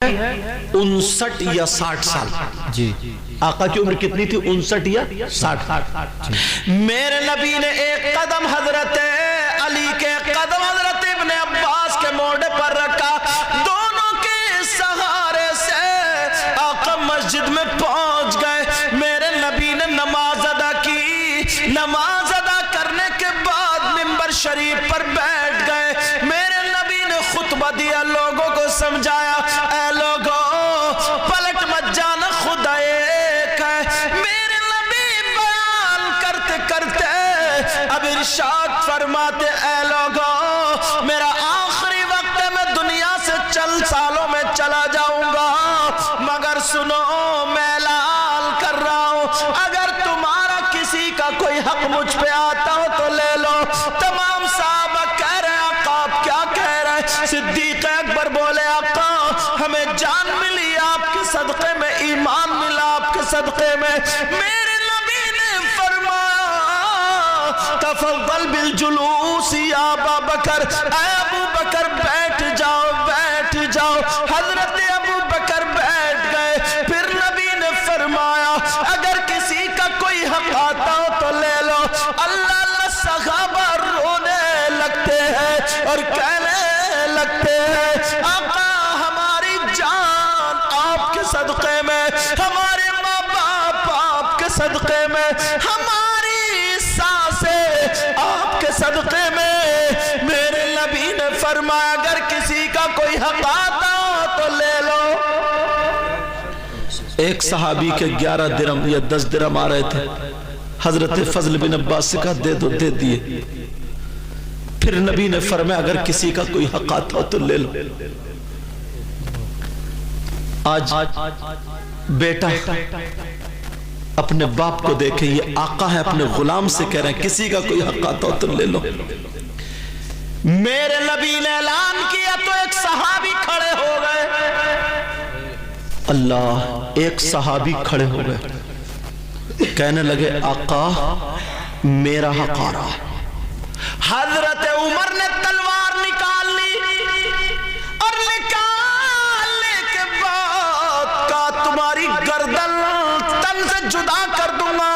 59 یا 60 سال جی آقا کی عمر کتنی تھی 59 یا 60 میرے نبی نے ایک قدم حضرت علی کے قدم حضرت ابن عباس کے موڑے پر رکھا دونوں کے سہارے سے آقا مسجد میں پہنچ گئے میرے نبی نے نماز ادا کی نماز ادا کرنے کے بعد منبر شریف پر بیٹھ گئے میرے نبی نے خطبہ دیا لوگوں کو سمجھایا اے لوگوں پلٹ مت جانا خدا ایک ہے میرے نبی بیان کرتے کرتے اب ارشاد فرماتے اے لوگوں میرا آخری وقت ہے میں دنیا سے چند سالوں میں چلا جاؤں گا مگر سنو میں اعلان کر رہا ہوں اگر تمہارا کسی کا کوئی حق مجھ پہ آتا ہو تو لے لو تمام صحابہ کہہ رہے ہیں آقا آپ کیا کہہ رہے ہیں صدیق اکبر بولے آقا ہمیں جان ملی آپ کے صدقے میں ایمان ملا آپ کے صدقے میں میرے نبی نے فرمایا تفضل بالجلوس یا ابا بکر اے ابو بکر بیٹھ جاؤ حضرت ابو بکر بیٹھ گئے پھر نبی نے فرمایا اگر کسی کا کوئی حق آتا ہو تو لے لو اللہ اللہ صحابہ رونے لگتے ہیں اور کہنے لگتے ہیں آقا ہماری جان آپ کے صدقے میں ہمارے ماں باپ آپ کے صدقے میں ہماری سانسیں آپ کے صدقے میں میرے نبی نے فرمایا اگر کسی کا کوئی حق آتا ہو تو لے لو ایک صحابی کے 11 درہم یا 10 درہم آ رہے تھے حضرت فضل بن عباس سے کہا دے دو دے دیے پھر نبی نے فرمایا اگر کسی کا کوئی حق آتا ہو تو لے لو آج بیٹا اپنے باپ کو دیکھیں یہ آقا ہے اپنے غلام سے کہہ رہے ہیں کسی کا کوئی حق آتا ہو تو لے لو میرے نبی نے اعلان کیا تو ایک صحابی کھڑے ہو گئے اللہ ایک صحابی کھڑے ہو گئے کہنے لگے آقا میرا حق آ رہا حضرت عمر نے تلوار نکال لی اور نکالنے کے بعد کہا تمہاری گردن تن سے جدا کر دوں گا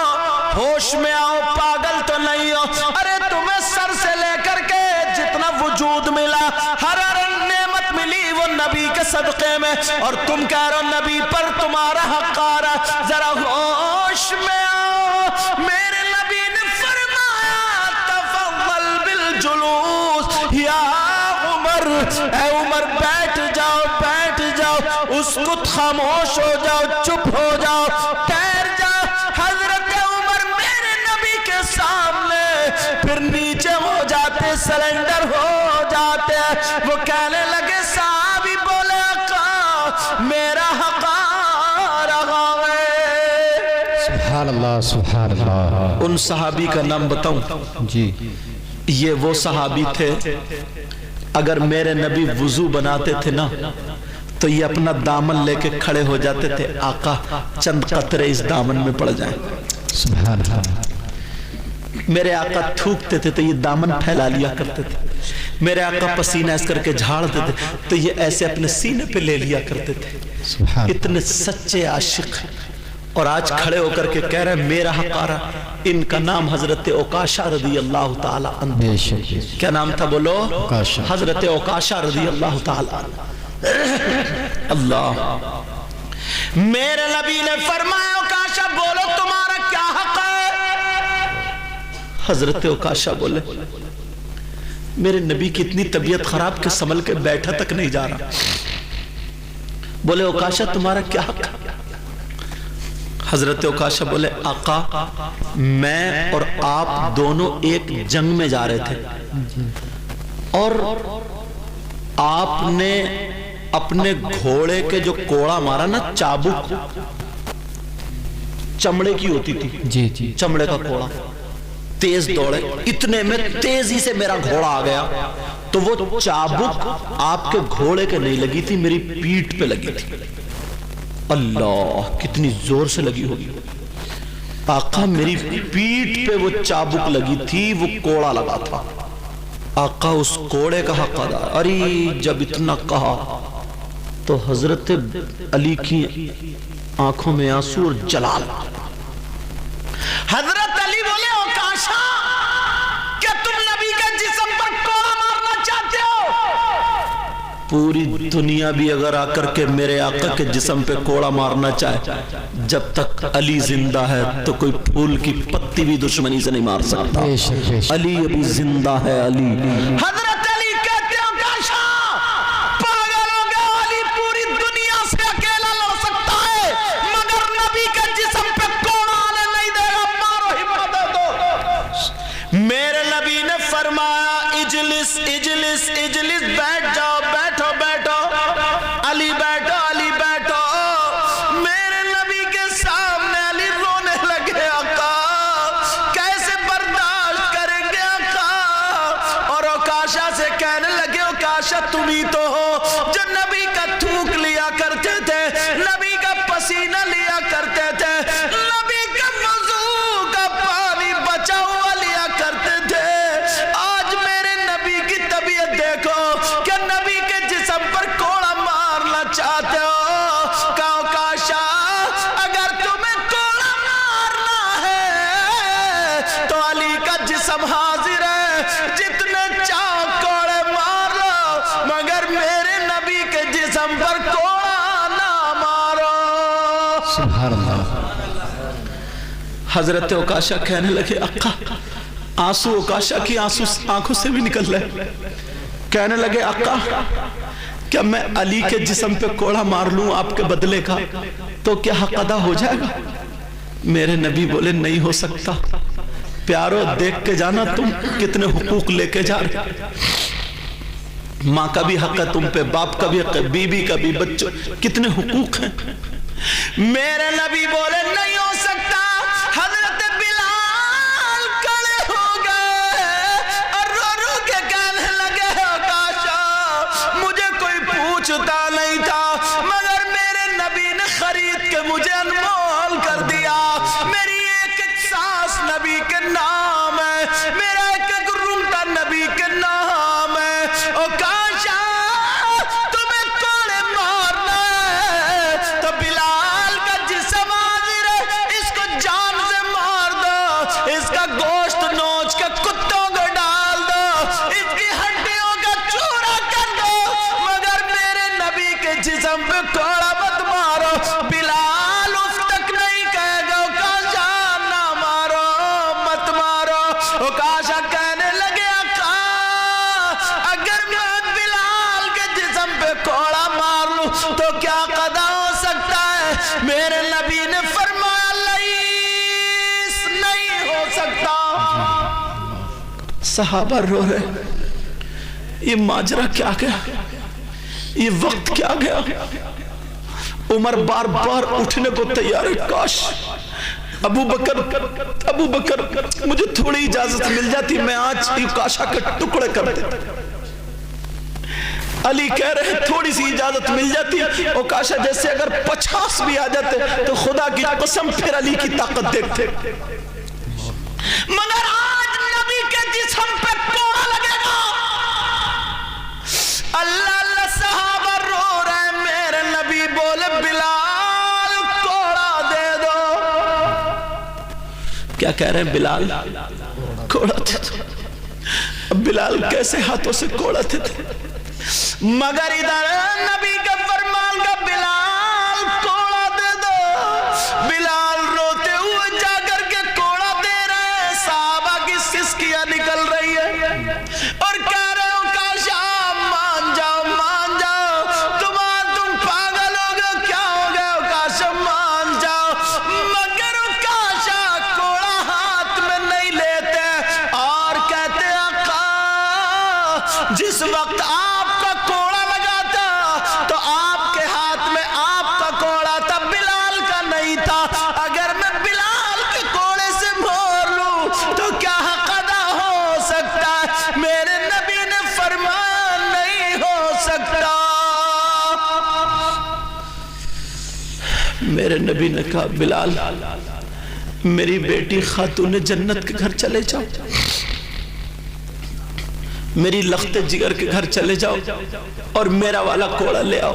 ہوش میں آؤ پاگل تو نہیں ہو ارے تمہیں سر سے لے کر کے جتنا وجود ملا ہر نعمت ملی وہ نبی کے صدقے میں اور تم کہہ رہے ہو نبی پر تمہارا حق آ رہا ذرا ہوش میں آؤ میرے نبی نے فرمایا تفضل بالجلوس یا عمر اے عمر بیٹھ جاؤ اسکت خاموش ہو جاؤ چپ ہو جاؤ ٹھہر جاؤ حضرت عمر میرے نبی کے سامنے پھر نیچے ہو جاتے سلنڈر ہو جاتے وہ کہنے لگے صحابی بولے آقا میرا حق آ رہا ہے سبحان اللہ سبحان اللہ ان صحابی کا نام بتاؤں جی یہ وہ صحابی تھے اگر میرے نبی وضو بناتے تھے نا تو یہ اپنا دامن لے کے کھڑے ہو جاتے تھے آقا چند قطرے اس دامن میں پڑ جائیں سبحان اللہ میرے آقا تھوکتے تھے تو یہ دامن پھیلا لیا کرتے تھے میرے آقا پسینہ اس کر کے جھاڑتے تھے تو یہ ایسے اپنے سینے پہ لے لیا کرتے تھے سبحان اتنے سچے عاشق اور آج کھڑے ہو کر کے کہہ رہے ہیں میرا حق آ رہا ان کا نام حضرت عکاشہ رضی اللہ تعالی عنہ بے شک کیا نام تھا بولو عکاشہ حضرت عکاشہ رضی اللہ تعالی عنہ اللہ میرے نبی نے فرمایا عکاشہ بولو تمہارا کیا حق ہے حضرت عکاشہ بولے میرے نبی کی اتنی طبیعت خراب کہ سنبھل کے بیٹھا تک نہیں جا رہا بولے عکاشہ تمہارا کیا حق ہے حضرت عکاشہ بولے آقا میں اور آپ دونوں ایک جنگ میں جا رہے تھے اور آپ نے اپنے گھوڑے کے جو کوڑا مارا نا چابک چمڑے کی ہوتی تھی جی جی چمڑے کا کوڑا تیز دوڑے اتنے میں تیزی سے میرا گھوڑا آ گیا تو وہ چابک آپ کے گھوڑے کے نہیں لگی تھی میری پیٹھ پہ لگی تھی اللہ کتنی زور سے لگی ہوگی آقا میری پیٹھ پہ وہ چابک لگی تھی وہ کوڑا لگا تھا آقا اس کوڑے کا حق ادا ارے جب اتنا کہا تو حضرت علی کی آنکھوں میں آنسو اور جلال. حضرت علی بولے اوکاشا کیا تم نبی کے جسم پر کوڑا مارنا چاہتے ہو؟ پوری دنیا بھی اگر آ کر کے میرے آقا کے جسم پہ کوڑا مارنا چاہے، جب تک علی زندہ ہے تو کوئی پھول کی پتی بھی دشمنی سے نہیں مار سکتا. علی ابھی زندہ ہے. علی حضرت علی کہتے ہیں اوکاشا پاگل ہو گیا، علی پوری دنیا سے اکیلا لڑ سکتا ہے مگر نبی کے جسم پہ کوڑا آنے نہیں دے گا. مارو ہمت دو. میرے نبی نے فرمایا اجلس اجلس اجلس، بیٹھ جاؤ، بیٹھو بیٹھو. علی بیٹھو، علی بیٹھو. میرے نبی کے سامنے علی رونے لگے. آقا کیسے برداشت کریں گے آقا؟ اور اوکاشا سے کہنے لگے اوکاشا تم ہی تو ہو جو نبی کا تھوک لیا کرتے تھے، نبی کا پسینہ لیا کرتے تھے، نبی کا وضو کا پانی بچا ہوا لیا کرتے تھے. آج میرے نبی کی طبیعت دیکھو کہ نبی کے جسم پر کوڑا مارنا چاہتے ہو. کہا اوکاشا اگر تمہیں کوڑا مارنا ہے تو علی کا جسم حاضر ہے، جتنے چاہو کوڑے مار لو مگر میرے نبی کے جسم پر کوڑا نہ مارو. سبحان اللہ. حضرت اوکاشا کہنے لگے آقا، آنسو اوکاشا کی آنکھوں سے بھی نکل رہے. کہنے لگے آقا کیا میں علی کے جسم پہ کوڑا مار لوں آپ کے بدلے کا تو کیا حق ادا ہو جائے گا؟ میرے نبی بولے نہیں ہو سکتا. پیارو دیکھ کے جانا تم کتنے حقوق لے کے جا رہے. ماں کا بھی حق ہے تم پہ، باپ کا بھی حق ہے، بیوی کا بھی، بچوں، کتنے حقوق ہیں. میرے نبی بولے نہیں ہو سکتا. حضرت بلال کھڑے ہو گئے اور رو رو کے کہنے لگے اوکاشا مجھے کوئی پوچھتا نہیں تھا مگر میرے نبی نے خرید کے مجھے انمول کر دیا. میری ایک ایک سانس نبی کے نام ہے، میرا ایک ایک روٹا نبی کے نام ہے. اوکاشا تمہیں کوڑے مارنا ہے تو بلال کا جسم حاضر ہے، اس کو جان سے مار دو، اس کا گوشت نوچ کے کتوں کو ڈال دو، اس کی ہڈیوں کا چورا کر دو مگر میرے نبی کے جسم پہ کوڑا مت مارو. بلال اس تک نہیں کہے گا اوکاشا نہ مارو، مت مارو. اوکاشا کہنے لگے آقا اگر میں بلال کے جسم پہ کوڑا مار لوں تو کیا قضا ہو سکتا ہے؟ میرے نبی نے فرمایا لیس نہیں ہو سکتا. صحابہ رو رہے. یہ ماجرا کیا گیا؟ یہ وقت کیا گیا؟ عمر بار بار اٹھنے کو تیار ہے. کاش ابو بکر مجھے تھوڑی اجازت مل جاتی، میں آج اوکاشا کے ٹکڑے کر دیتا. علی کہہ رہے تھوڑی سی اجازت مل جاتی. اوکاشا جیسے اگر 50 بھی آ جاتے تو خدا کی قسم پھر علی کی طاقت دیکھتے. مگر آج نبی کے جسم پہ کوڑا لگے گا. اللہ اللہ صحابہ رو رہے. میرے نبی بولے بلال کوڑا دے دو. کیا کہہ رہے ہیں؟ بلال کوڑا دے دو. اب بلال کیسے ہاتھوں سے کوڑا دے دے؟ مگر ادھر نبی کا فرمان کا بلال کوڑا دے دو. بلال روتے ہوئے جا کر کے کوڑا دے رہے ہیں. صحابہ کی سسکیاں نکل رہی ہے اور کہہ رہے ہو اوکاشا مان جاؤ مان جاؤ. تم پاگل ہو گئے، کیا ہو گئے؟ اوکاشا مان جاؤ. مگر اوکاشا کوڑا ہاتھ میں نہیں لیتے اور کہتے آقا جس وقت آپ کا کوڑا لگا تھا تو آپ کے ہاتھ میں آپ کا کوڑا تھا، بلال کا نہیں تھا. اگر میں بلال کے کوڑے سے مور لوں تو کیا حق ادا ہو سکتا ہے؟ میرے نبی نے فرمایا نہیں ہو سکتا. میرے نبی نے کہا بلال میری بیٹی خاتون جنت کے گھر چلے جاؤ، میری لخت جگر کے گھر چلے جاؤ اور میرا والا کوڑا لے آؤ.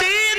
3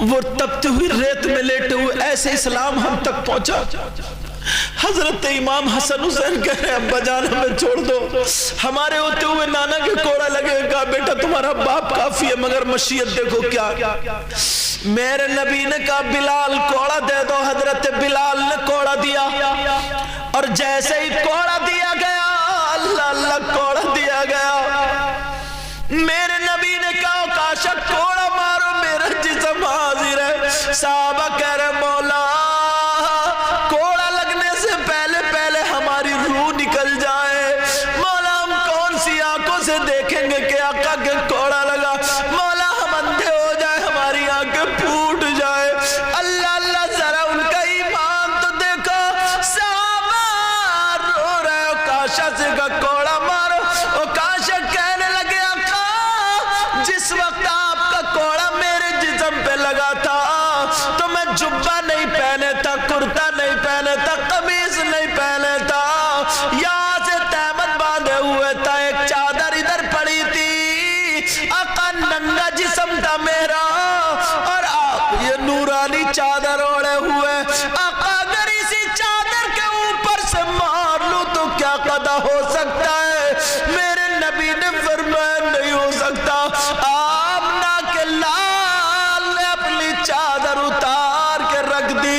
وہ تپتی ہوئی ریت میں لیٹے ہوئے ایسے اسلام ہم تک پہنچا. حضرت امام حسن حسین کہہ رہے ابا جان ہمیں چھوڑ دو, ہمارے ہوتے ہوئے نانا کے کوڑا لگے. کہا بیٹا تمہارا باپ کافی ہے مگر مشیت دیکھو کیا. میرے نبی نے کہا بلال کوڑا دے دو. حضرت بلال نے کوڑا دیا اور جیسے ہی کوڑا دیا گیا اللہ اللہ کوڑا دیا گیا. میرے نبی نے کہا کاشا کوڑا مارو میرا جسم حاضر ہے. صحابہ کہہ رہے مولا کوڑا لگنے سے پہلے ہماری روح نکل جائے. مولا ہم کون سی آنکھوں سے دیکھیں گے کہ آقا کے کوڑا لگا. مولا ہم اندھے ہو جائے ہماری آنکھیں پھوٹ جائے. اللہ اللہ ذرا ان کا ایمان تو دیکھو. صحابہ رو رہے ہو کاشا سے کا کوڑا مارو. او کاشا کہنے لگے آقا جس وقت آپ کا کوڑا میرے جسم پہ لگا تھا تو میں جبہ نہیں پہنے تھا, کرتا نہیں پہنے تھا, قمیص نہیں پہنے تھا, یہاں سے تہمت باندھے ہوئے تھا, ایک چادر ادھر پڑی تھی. آقا ننگا جسم تھا میرا اور آپ یہ نورانی چادر اوڑے ہوئے. آقا اگر اسی چادر کے اوپر سے مار لوں تو کیا قضا ہو سکتا ہے؟ میرے نبی نے فرمایا نہیں ہو سکتا. آمنہ کے لال نے اپنی چادر اتار کے رکھ دی.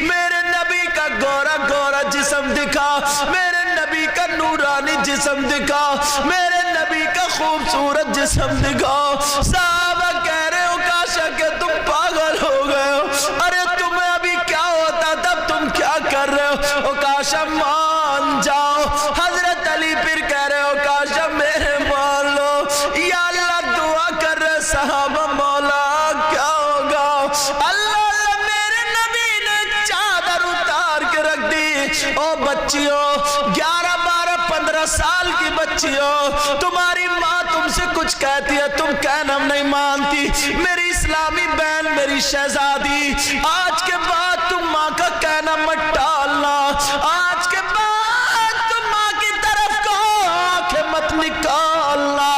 میرے نبی کا گورا گورا جسم دکھا, میرے نبی کا نورانی جسم دکھا, میرے نبی کا خوبصورت جسم دکھا. صحابہ کہہ رہے ہو کاشا کہ تم پاگل ہو گئے ہو. ارے تمہیں ابھی کیا ہوتا تب تم کیا کر رہے ہو؟ او کاشا مان جاؤ. حضرت علی پھر کہہ رہے ہو کاشا میرے مان لو. یا اللہ دعا کر رہے صحابہ مولا کیا ہوگا. اللہ میرے نبی نے چادر اتار کے رکھ دی. او بچیوں 11 12 15 سال کی بچیوں, تمہاری ماں تم سے کچھ کہتی ہے تم کہنا نہیں مانتی. میری اسلامی بہن میری شہزادی آج کے بعد تم ماں کا کہنا مت ٹالنا. آج کے بعد تم ماں کی طرف کو آنکھیں مت نکالنا.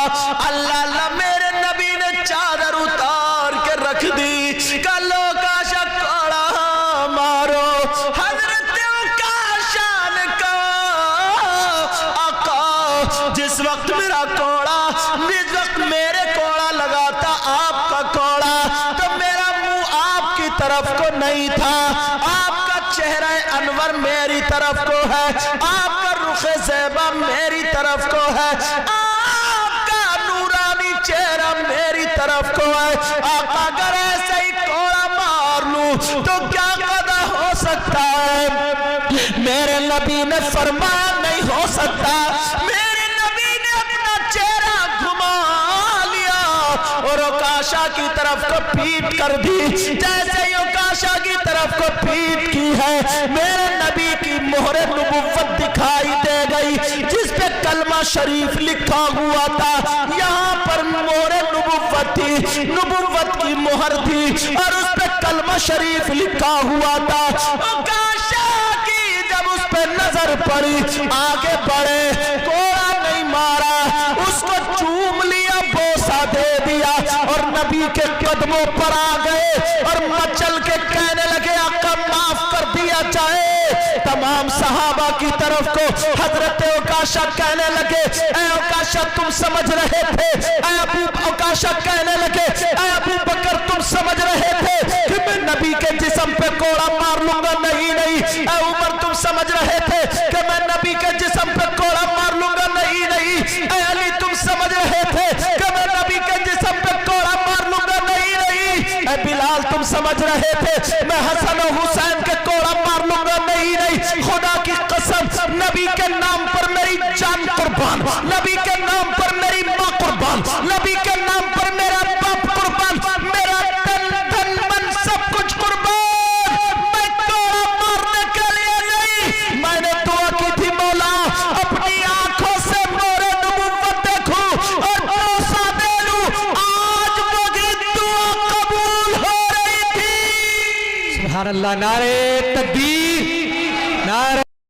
اللہ اللہ میرے نبی نے چادر اتار کے رکھ دی. کلو کاشا کوڑا مارو. حضرت کاشا نے کہا آقا جس وقت میرا کوڑا جس وقت میرے کوڑا لگا تھا آپ کا کوڑا تو میرا منہ آپ کی طرف کو نہیں تھا. آپ کا چہرہ انور میری طرف کو ہے, آپ کا رخ زیبا میری طرف کو ہے, آپ کا نورانی چہرہ میری طرف کو ہے. آقا اگر ایسے ہی کوڑا مار لوں تو کیا قضا ہو سکتا ہے؟ میرے نبی نے فرمایا نہیں ہو سکتا. میرے نبی نے اپنا چہرہ گھما لیا اور اوکاشا کی طرف کو پیٹ کر دی. جیسے ہی اوکاشا کی طرف کو پیٹ کی ہے میرے نبی کی مہر نبوت دکھائی دے گئی جس پہ کلمہ شریف لکھا ہوا تھا. یہاں پر مہر نبوت تھی, نبوت کی مہر تھی اور اس پہ کلمہ شریف لکھا ہوا تھا. اوکاشا کی جب اس پہ نظر پڑی آگے بڑھے, کوڑا نہیں مارا, اس کو چوم لیا, بوسہ دے دیا اور نبی کے قدموں پر آ گئے اور مچل کے کہنے لگے آقا معاف کر دیا جائے. تمام صحابہ کی طرف کو حضرت اوکاشا کہنے لگے اے اوکاشا تم سمجھ رہے تھے, اے ابو اوکاشا کہنے لگے اے ابو بکر تم سمجھ رہے تھے کہ میں نبی کے جسم پہ کوڑا مار لوں گا. نہیں نہیں. اے عمر تم سمجھ رہے تھے کہ میں نبی کے جسم پہ کوڑا مار لوں گا. نہیں نہیں. اے علی تم سمجھ رہے تھے کہ میں نبی کے جسم پہ کوڑا مار لوں گا. نہیں نہیں. اے بلال تم سمجھ رہے تھے میں حسن و حسین کے کوڑا مار لوں گا. نہیں نہیں. خدا کی قسم نبی کے نام پر میری جان قربان, نبی کے نام پر میری ماں قربان, نبی کے نام پر میرا باپ قربان, میرا تن دھن من سب کچھ قربان. میں کوڑا مارنے کے لیے نہیں, میں نے دعا کی تھی مولا اپنی آنکھوں سے مورے نبوت دیکھوں اور بوسہ دے لوں. آج وہی دعا قبول ہو رہی تھی. سبحان اللہ. نعرہ تکبیر, نعرہ